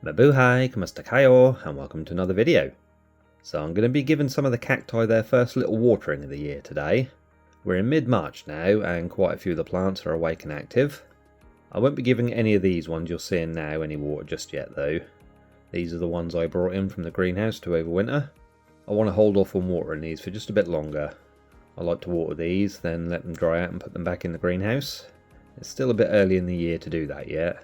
Mabuhay, kamusta kayo, and welcome to another video. So I'm going to be giving some of the cacti their first little watering of the year today. We're in mid-March now and quite a few of the plants are awake and active. I won't be giving any of these ones you're seeing now any water just yet though. These are the ones I brought in from the greenhouse to overwinter. I want to hold off on watering these for just a bit longer. I like to water these, then let them dry out and put them back in the greenhouse. It's still a bit early in the year to do that yet.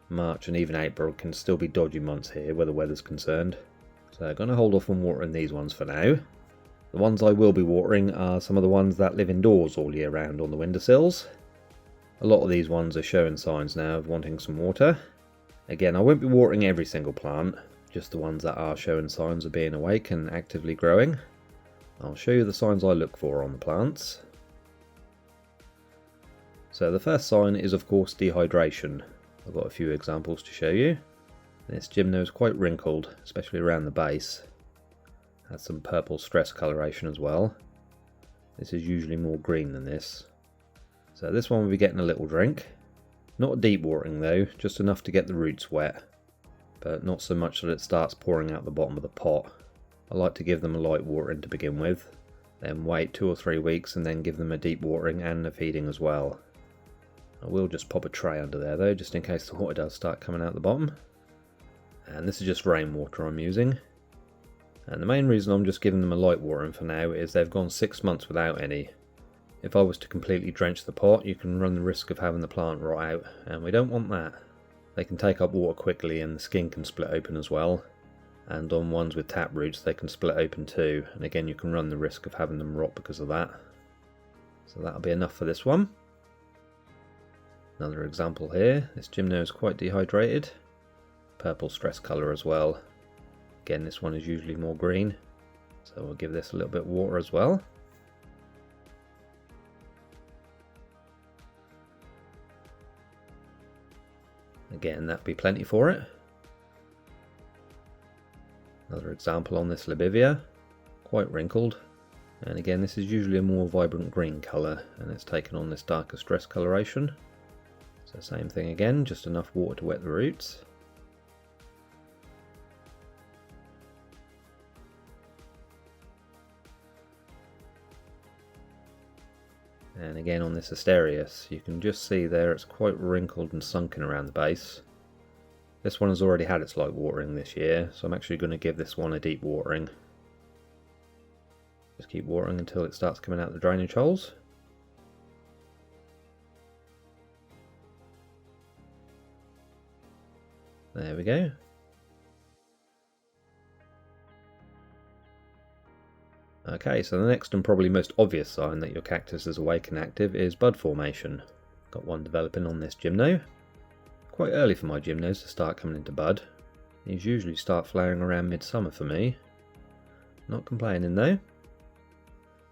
March and even April can still be dodgy months here where the weather's concerned. So I'm going to hold off on watering these ones for now. The ones I will be watering are some of the ones that live indoors all year round on the windowsills. A lot of these ones are showing signs now of wanting some water. Again, I won't be watering every single plant, just the ones that are showing signs of being awake and actively growing. I'll show you the signs I look for on the plants. So the first sign is of course dehydration. I've got a few examples to show you. This gymno is quite wrinkled, especially around the base. Has some purple stress coloration as well. This is usually more green than this. So this one will be getting a little drink. Not a deep watering though, just enough to get the roots wet. But not so much that it starts pouring out the bottom of the pot. I like to give them a light watering to begin with, then wait 2 or 3 weeks and then give them a deep watering and a feeding as well. I will just pop a tray under there though, just in case the water does start coming out the bottom. And this is just rainwater I'm using. And the main reason I'm just giving them a light watering for now is they've gone 6 months without any. If I was to completely drench the pot, you can run the risk of having the plant rot out, and we don't want that. They can take up water quickly and the skin can split open as well. And on ones with tap roots they can split open too, and again you can run the risk of having them rot because of that. So that'll be enough for this one. Another example here, this gymno is quite dehydrated. Purple stress colour as well. Again this one is usually more green, so we'll give this a little bit of water as well. Again that'll be plenty for it. Another example on this Labivia, quite wrinkled, and again this is usually a more vibrant green colour and it's taken on this darker stress coloration. So same thing again, just enough water to wet the roots. And again on this Asterias, you can just see there it's quite wrinkled and sunken around the base. This one has already had its light watering this year, so I'm actually going to give this one a deep watering. Just keep watering until it starts coming out the drainage holes. There we go. Okay, so the next and probably most obvious sign that your cactus is awake and active is bud formation. Got one developing on this gymno. Quite early for my gymnos to start coming into bud. These usually start flowering around midsummer for me. Not complaining though.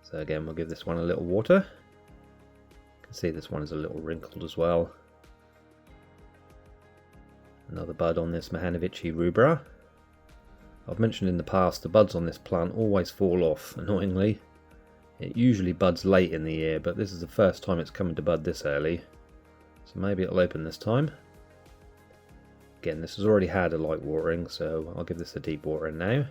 So again we'll give this one a little water. You can see this one is a little wrinkled as well. Another bud on this Mahanovici rubra. I've mentioned in the past the buds on this plant always fall off, annoyingly. It usually buds late in the year, but this is the first time it's coming to bud this early. So maybe it'll open this time. Again, this has already had a light watering, so I'll give this a deep watering now.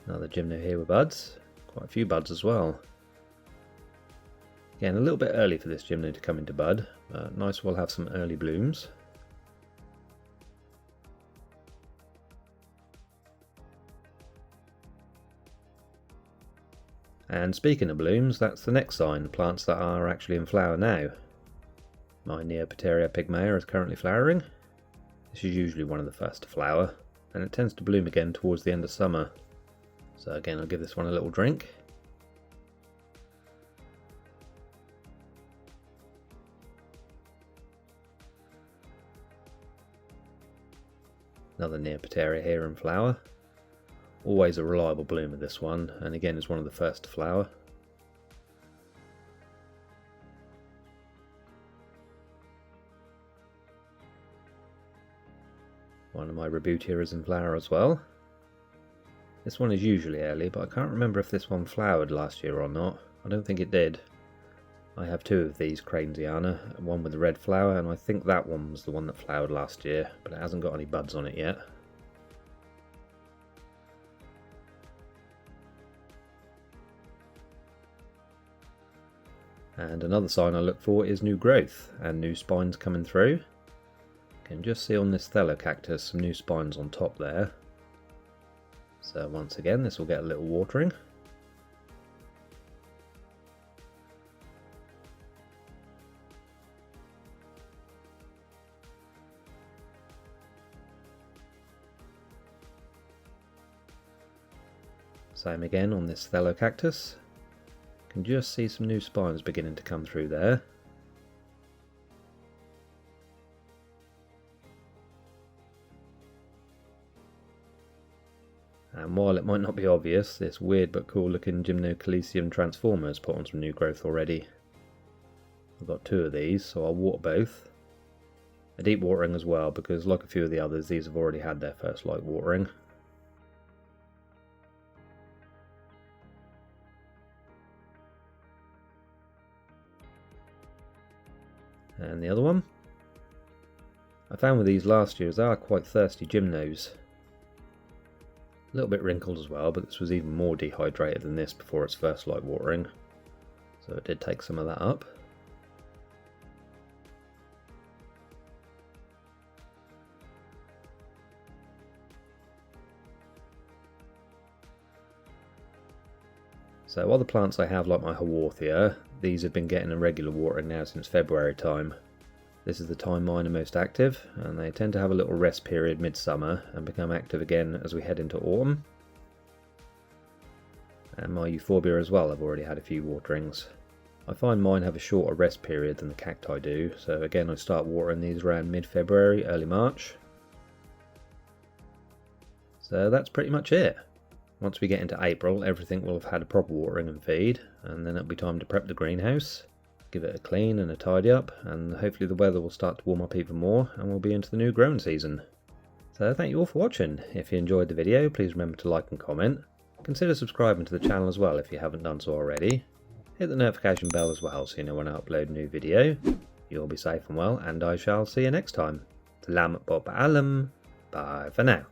Another gymno here with buds. Quite a few buds as well. Again, a little bit early for this gymno to come into bud, but nice we'll have some early blooms. And speaking of blooms, that's the next sign, plants that are actually in flower now. My Neopteria pygmaea is currently flowering. This is usually one of the first to flower, and it tends to bloom again towards the end of summer. So again, I'll give this one a little drink. Another Neopteria here in flower. Always a reliable bloomer this one, and again is one of the first to flower. One of my Rebutia is in flower as well. This one is usually early, but I can't remember if this one flowered last year or not. I don't think it did. I have two of these Cranesiana, one with the red flower, and I think that one was the one that flowered last year, but it hasn't got any buds on it yet. And another sign I look for is new growth and new spines coming through. You can just see on this cactus some new spines on top there. So once again, this will get a little watering. Same again on this cactus. Can just see some new spines beginning to come through there. And while it might not be obvious, this weird but cool looking Gymnocalecium transformer has put on some new growth already. I've got two of these, so I'll water both. A deep watering as well, because like a few of the others, these have already had their first light watering. And the other one. I found with these last year, they are quite thirsty gymnos. A little bit wrinkled as well, but this was even more dehydrated than this before its first light watering. So it did take some of that up. So other plants I have, like my Haworthia, these have been getting a regular watering now since February time. This is the time mine are most active, and they tend to have a little rest period midsummer and become active again as we head into autumn. And my Euphorbia as well, I've already had a few waterings. I find mine have a shorter rest period than the cacti do, so again I start watering these around mid-February, early March. So that's pretty much it. Once we get into April, everything will have had a proper watering and feed, and then it'll be time to prep the greenhouse. Give it a clean and a tidy up, and hopefully the weather will start to warm up even more and we'll be into the new growing season. So thank you all for watching. If you enjoyed the video, please remember to like and comment. Consider subscribing to the channel as well if you haven't done so already. Hit the notification bell as well so you know when I upload a new video. You'll be safe and well, and I shall see you next time. Salamat po paalam. Bye for now.